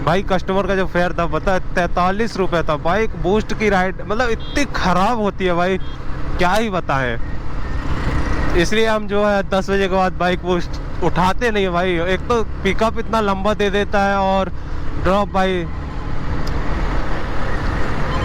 भाई कस्टमर का जो फेयर था पता 43 रुपये था। बाइक बूस्ट की राइड मतलब इतनी ख़राब होती है भाई, क्या ही बताएं। इसलिए हम जो है 10 बजे के बाद बाइक बूस्ट उठाते नहीं भाई। एक तो पिकअप इतना लंबा दे देता है और ड्रॉप भाई,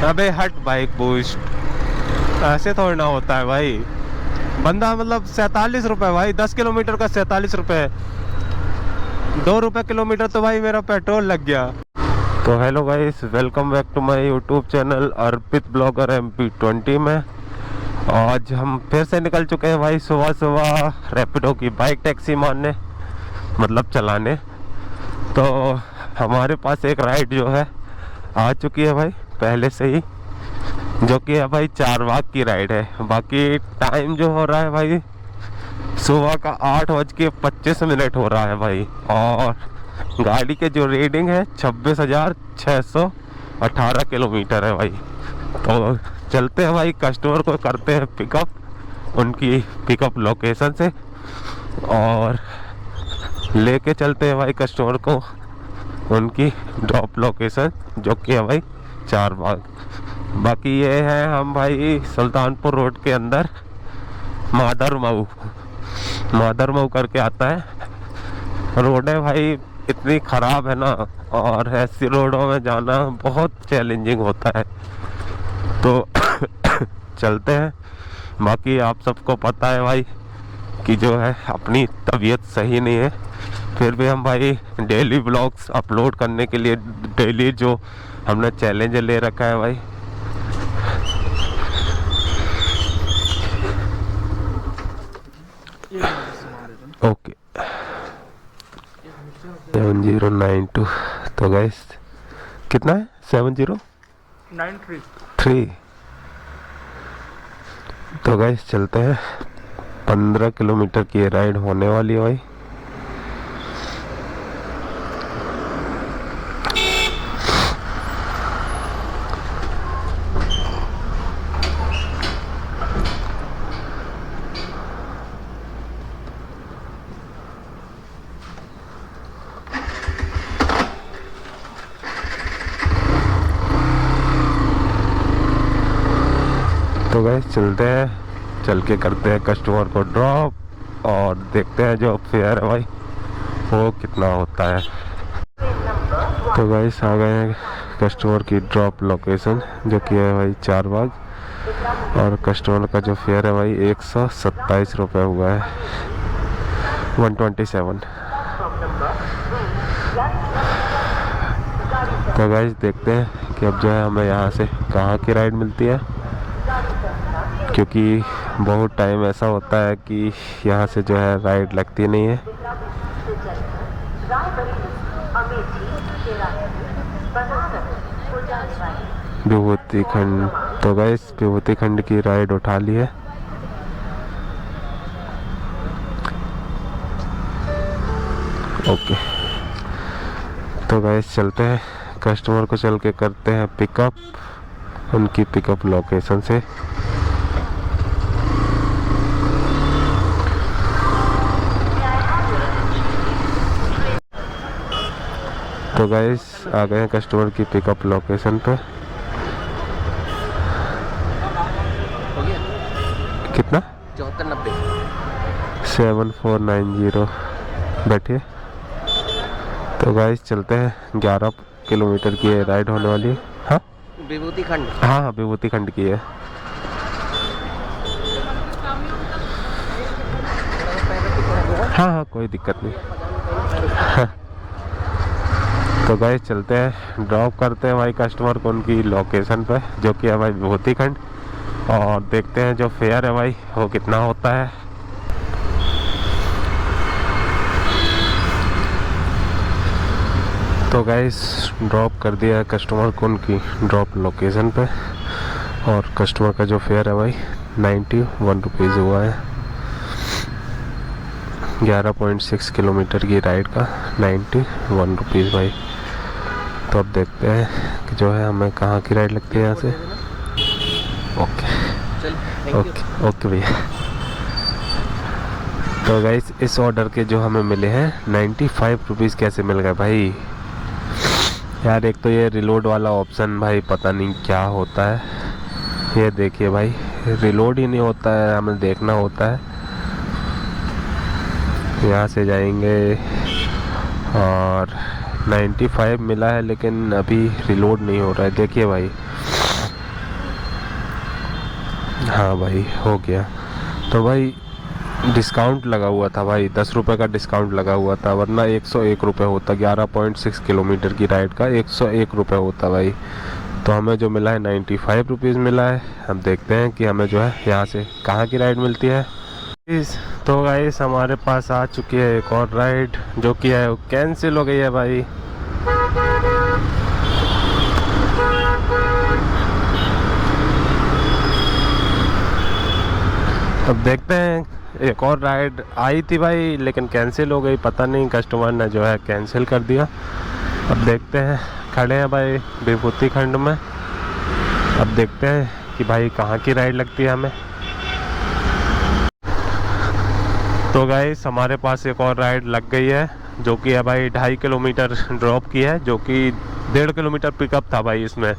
अबे हट बाइक बूस्ट, ऐसे थोड़ी ना होता है भाई। बंदा मतलब 47 रुपये भाई, 10 किलोमीटर का 47 रुपये, 2 रुपये किलोमीटर तो भाई मेरा पेट्रोल लग गया। तो hello guys, welcome back to my YouTube channel Arpit blogger MP20 में। आज हम फिर से निकल चुके हैं भाई सुबह सुबह रैपिडो की बाइक टैक्सी मारने, मतलब चलाने। तो हमारे पास एक राइड जो है आ चुकी है भाई पहले से ही, जो कि है भाई 4 बाग की राइड है। बाकी टाइम जो हो रहा है भाई सुबह का 8:25 हो रहा है भाई, और गाड़ी के जो रीडिंग है 26,618 किलोमीटर है भाई। तो चलते हैं भाई, कस्टमर को करते हैं पिकअप उनकी पिकअप लोकेशन से, और लेके चलते हैं भाई कस्टमर को उनकी ड्रॉप लोकेशन, जो कि है भाई 4 बाग। बाकी ये है हम भाई सुल्तानपुर रोड के अंदर मादर मऊ करके आता है रोड है भाई। इतनी ख़राब है ना, और ऐसी रोडों में जाना बहुत चैलेंजिंग होता है। तो चलते हैं। बाकी आप सबको पता है भाई कि जो है अपनी तबीयत सही नहीं है, फिर भी हम भाई डेली ब्लॉग्स अपलोड करने के लिए डेली जो हमने चैलेंज ले रखा है भाई। ओके 7092। तो गाइस कितना है? 7093। तो गाइस चलते हैं, 15 किलोमीटर की राइड होने वाली है भाई। तो गाइस चलते हैं, चल के करते हैं कस्टमर को ड्रॉप, और देखते हैं जो फेयर है भाई वो कितना होता है। तो गाइस आ गए हैं कस्टमर की ड्रॉप लोकेशन, जो कि है भाई 4 बाग, और कस्टमर का जो फेयर है भाई 127 रुपये हुआ है, 127। तो गाइस देखते हैं कि अब जो है हमें यहाँ से कहाँ की राइड मिलती है, क्योंकि बहुत टाइम ऐसा होता है कि यहाँ से जो है राइड लगती नहीं है। विभूति खंड। तो गाइस विभूति खंड की राइड उठा ली है। ओके तो गाइस चलते हैं, कस्टमर को चल के करते हैं पिकअप उनकी पिकअप लोकेशन से। तो गाइस आ गए हैं कस्टमर की पिकअप लोकेशन पे। कितना? 7490 7490। बैठिए। तो गाइस चलते हैं, 11 किलोमीटर की राइड होने वाली है। हाँ विभूति खंड। हाँ विभूति खंड की है। हाँ कोई दिक्कत नहीं। तो गाइस चलते हैं, ड्रॉप करते हैं भाई कस्टमर को उनकी लोकेशन पे, जो कि है भाई विभूति खंड, और देखते हैं जो फेयर है भाई वो कितना होता है। तो गाइस ड्रॉप कर दिया है कस्टमर को उनकी ड्रॉप लोकेशन पे, और कस्टमर का जो फेयर है भाई 91 रुपीज़ हुआ है। 11.6 किलोमीटर की राइड का 91 रुपीज़ भाई। तो अब देखते हैं कि जो है हमें कहाँ की राइड लगती है यहाँ से। ओके भैया। तो गाइस इस ऑर्डर के जो हमें मिले हैं 95 रुपीज़ कैसे मिल गए भाई, यार एक तो ये रिलोड वाला ऑप्शन भाई पता नहीं क्या होता है। ये देखिए भाई, रिलोड ही नहीं होता है, हमें देखना होता है। यहाँ से जाएंगे और 95 मिला है लेकिन अभी रिलोड नहीं हो रहा है। देखिए भाई, हाँ भाई हो गया। तो भाई डिस्काउंट लगा हुआ था भाई, 10 रुपये का डिस्काउंट लगा हुआ था, वरना 101 रुपये होता। 11.6 किलोमीटर की राइड का 101 रुपये होता भाई। तो हमें जो मिला है 95 रुपीज़ मिला है। हम देखते हैं कि हमें जो है यहाँ से कहाँ की राइड मिलती है। तो गाइस हमारे पास आ चुकी है एक और राइड, जो कि है कैंसिल हो गई है भाई। अब देखते हैं, एक और राइड आई थी भाई लेकिन कैंसिल हो गई, पता नहीं कस्टमर ने जो है कैंसिल कर दिया। अब देखते हैं, खड़े हैं भाई विभूति खंड में। अब देखते हैं कि भाई कहाँ की राइड लगती है हमें। तो गाइस हमारे पास एक और राइड लग गई है, जो कि है भाई 2.5 किलोमीटर ड्रॉप की है, जो कि 1.5 किलोमीटर पिकअप था भाई इसमें।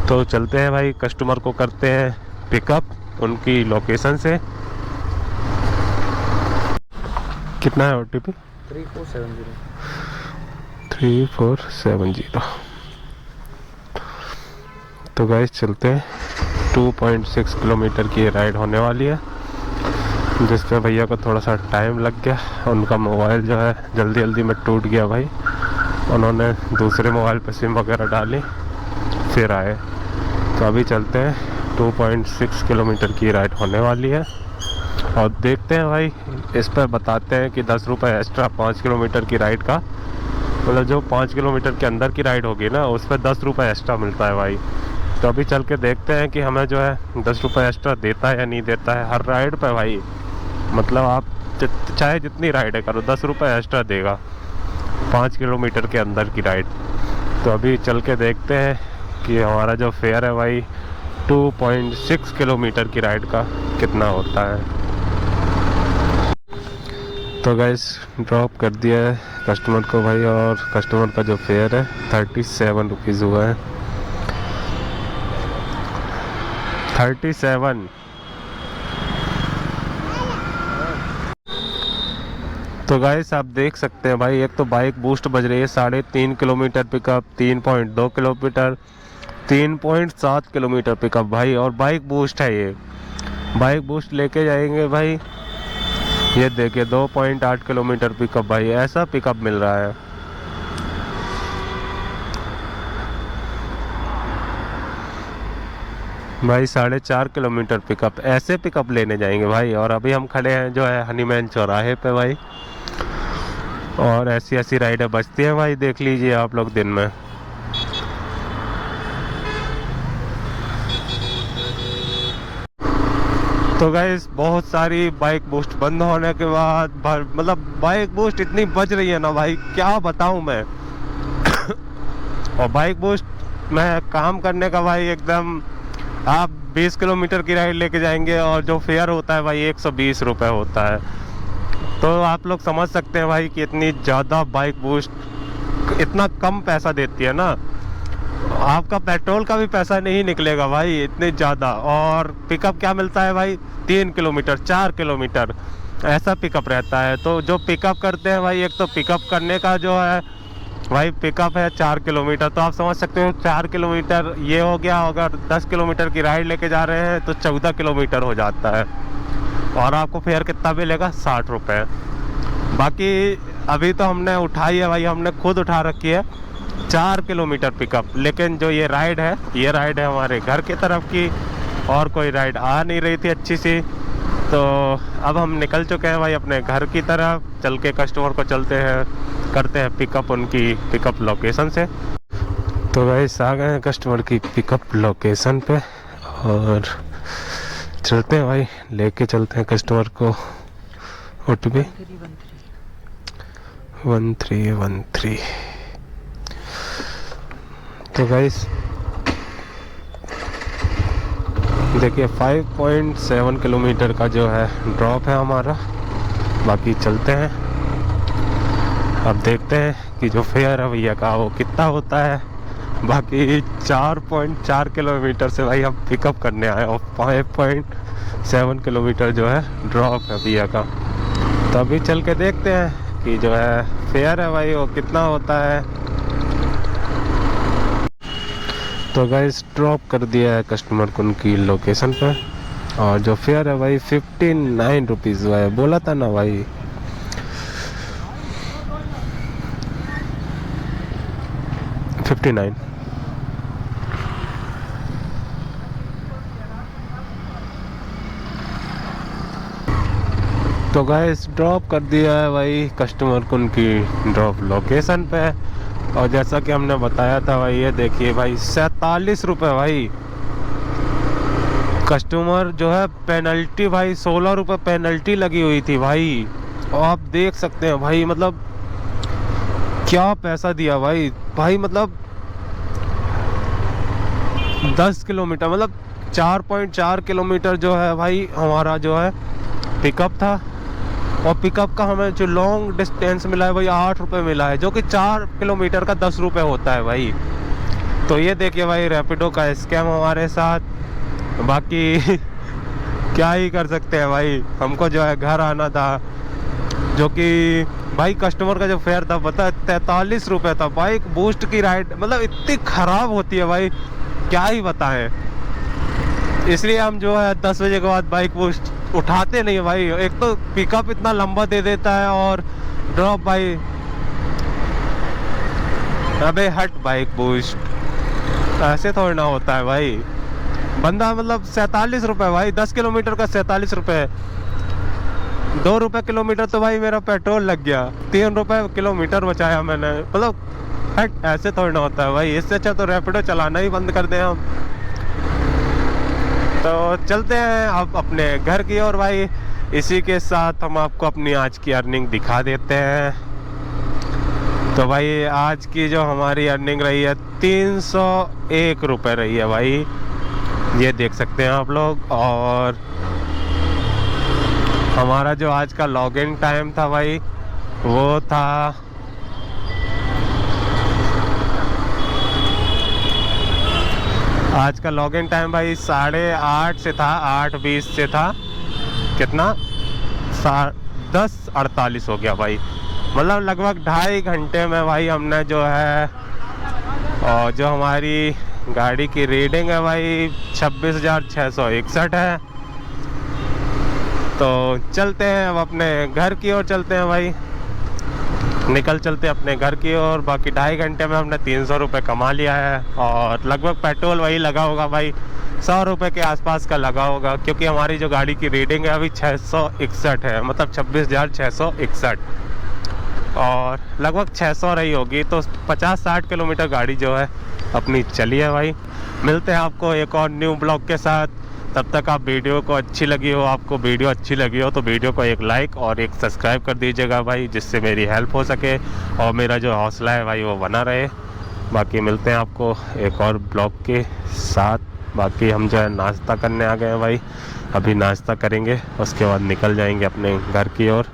तो चलते हैं भाई, कस्टमर को करते हैं पिकअप उनकी लोकेशन से। कितना है OTP? 3470। तो गाइस चलते हैं, 2.6 किलोमीटर की राइड होने वाली है, जिस पे भैया को थोड़ा सा टाइम लग गया। उनका मोबाइल जो है जल्दी जल्दी में टूट गया भाई, उन्होंने दूसरे मोबाइल पे सिम वगैरह डाली फिर आए। तो अभी चलते हैं, 2.6 किलोमीटर की राइड होने वाली है और देखते हैं भाई। इस पर बताते हैं कि 10 रुपये एक्स्ट्रा 5 किलोमीटर की राइड का, मतलब जो 5 किलोमीटर के अंदर की राइड होगी ना उस पर 10 रुपये एक्स्ट्रा मिलता है भाई। तो अभी चल के देखते हैं कि हमें जो है 10 रुपये एक्स्ट्रा देता है या नहीं देता है हर राइड पे भाई। मतलब आप चाहे जितनी राइडें करो 10 रुपये एक्स्ट्रा देगा 5 किलोमीटर के अंदर की राइड। तो अभी चल के देखते हैं कि हमारा जो फेयर है भाई 2.6 किलोमीटर की राइड का कितना होता है। तो गाइस ड्रॉप कर दिया है कस्टमर को भाई, और कस्टमर का जो फेयर है 37 रुपीज़ हुआ है। 37। तो गाइस आप देख सकते हैं भाई, एक तो बाइक बूस्ट बज रही है 3.5 kilometre pickup, 3.2 kilometre, 3.7 kilometre pickup भाई, और बाइक बूस्ट है ये। बाइक बूस्ट लेके जाएंगे भाई, ये देखिए 2.8 किलोमीटर पिकअप भाई, ऐसा पिकअप मिल रहा है। भाई 4.5 किलोमीटर पिकअप, ऐसे पिकअप लेने जाएंगे भाई। और अभी हम खड़े हैं जो है हनीमैन चौराहे पे भाई, और ऐसी ऐसी राइडें बचती हैं भाई, देख लीजिए आप लोग दिन में। तो गाइस बहुत सारी बाइक बूस्ट बंद होने के बाद मतलब बाइक बूस्ट इतनी बज रही है ना भाई, क्या बताऊं मैं। और बाइक बूस्ट में काम करने का भाई एकदम, आप 20 किलोमीटर की राइड लेके जाएंगे और जो फेयर होता है भाई 120 रुपये होता है। तो आप लोग समझ सकते हैं भाई कि इतनी ज़्यादा बाइक बूस्ट इतना कम पैसा देती है ना, आपका पेट्रोल का भी पैसा नहीं निकलेगा भाई इतने ज़्यादा। और पिकअप क्या मिलता है भाई, 3 किलोमीटर 4 किलोमीटर ऐसा पिकअप रहता है। तो जो पिकअप करते हैं भाई, एक तो पिकअप करने का जो है भाई पिकअप है 4 किलोमीटर, तो आप समझ सकते हो 4 किलोमीटर ये हो गया। अगर 10 किलोमीटर की राइड लेके जा रहे हैं तो 14 किलोमीटर हो जाता है, और आपको फेयर कितना मिलेगा, 60 रुपये। बाकी अभी तो हमने उठाई है भाई, हमने खुद उठा रखी है 4 किलोमीटर पिकअप, लेकिन जो ये राइड है हमारे घर की तरफ की, और कोई राइड आ नहीं रही थी अच्छी सी। तो अब हम निकल चुके हैं भाई अपने घर की तरफ, चल के कस्टमर को करते हैं पिकअप उनकी पिकअप लोकेशन से। तो गाइस आ गए हैं कस्टमर की पिकअप लोकेशन पे, और चलते हैं भाई, लेके चलते हैं कस्टमर को। OTP 1313। तो गाइस देखिए 5.7 किलोमीटर का जो है ड्रॉप है हमारा। बाकी चलते हैं, अब देखते हैं बाकी जो फेयर है भैया का वो कितना होता है। बाकी 4.4 किलोमीटर से भाई हम पिकअप करने आए और 5.7 किलोमीटर जो है ड्रॉप है भैया का। तो अभी चल के देखते हैं कि जो है फेयर है भाई वो कितना होता है। तो गाइस ड्रॉप कर दिया है कस्टमर को उनकी लोकेशन पे, और जो फेयर है भाई 59 रुपीज़ भाई, बोला था ना भाई। $59। तो गाइस ड्रॉप कर दिया है भाई कस्टमर को उनकी ड्रॉप लोकेशन पे, और जैसा कि हमने बताया था भाई ये देखिए भाई 47 रुपये भाई। कस्टमर जो है पेनल्टी भाई 16 रुपये पेनल्टी लगी हुई थी भाई, और आप देख सकते हैं भाई मतलब क्या पैसा दिया भाई। भाई मतलब 10 किलोमीटर मतलब 4.4 किलोमीटर जो है भाई हमारा जो है पिकअप था, और पिकअप का हमें जो लॉन्ग डिस्टेंस मिला है भाई 8 रुपये मिला है, जो कि 4 किलोमीटर का 10 रुपये होता है भाई। तो ये देखिए भाई रैपिडो का स्कैम हमारे साथ। बाकी क्या ही कर सकते हैं भाई, हमको जो है घर आना था, जो कि भाई कस्टमर का जो फेयर था पता है 43 रुपये था। बाइक बूस्ट की राइड मतलब इतनी ख़राब होती है भाई, क्या ही बताएं। इसलिए हम जो है 10 बजे के बाद बाइक बूस्ट उठाते नहीं है भाई। एक तो पिकअप इतना लंबा दे देता है, और ड्रॉप भाई अबे हट बाइक बूस्ट ऐसे थोड़ा ना होता है भाई। बंदा मतलब 47 रुपये भाई, 10 किलोमीटर का 47 रुपये। 2 रुपये किलोमीटर तो भाई मेरा पेट्रोल लग गया, 3 रुपये किलोमीटर बचाया मैंने। मतलब हट ऐसे थोड़ा ना होता है भाई। इससे अच्छा तो रैपिडो चलाना ही बंद कर दें हम। तो चलते हैं अब अपने घर की ओर भाई। इसी के साथ हम आपको अपनी आज की अर्निंग दिखा देते हैं। तो भाई आज की जो हमारी अर्निंग रही है 301 रुपये रही है भाई, ये देख सकते हैं आप लोग। और हमारा जो आज का लॉगिन टाइम था भाई वो था आज का लॉगिन टाइम भाई 8:30 से था, 8:20 से था कितना 10:48 हो गया भाई। मतलब लगभग 2.5 घंटे में भाई हमने जो है, और जो हमारी गाड़ी की रीडिंग है भाई 26,661 है। तो चलते हैं अब अपने घर की ओर चलते हैं भाई, निकल चलते हैं अपने घर की ओर। बाकी 2.5 घंटे में हमने 300 रुपये कमा लिया है, और लगभग पेट्रोल वही लगा होगा भाई 100 रुपये के आसपास का लगा होगा, क्योंकि हमारी जो गाड़ी की रीडिंग है अभी 661 है, मतलब 26,661, और लगभग 600 रही होगी। तो 50-60 किलोमीटर गाड़ी जो है अपनी चली है भाई। मिलते हैं आपको एक और न्यू ब्लॉग के साथ। तब तक आप वीडियो को अच्छी लगी हो, आपको वीडियो अच्छी लगी हो तो वीडियो को एक लाइक और एक सब्सक्राइब कर दीजिएगा भाई, जिससे मेरी हेल्प हो सके और मेरा जो हौसला है भाई वो बना रहे। बाकी मिलते हैं आपको एक और ब्लॉग के साथ। बाकी हम जो है नाश्ता करने आ गए हैं भाई, अभी नाश्ता करेंगे उसके बाद निकल जाएंगे अपने घर की ओर।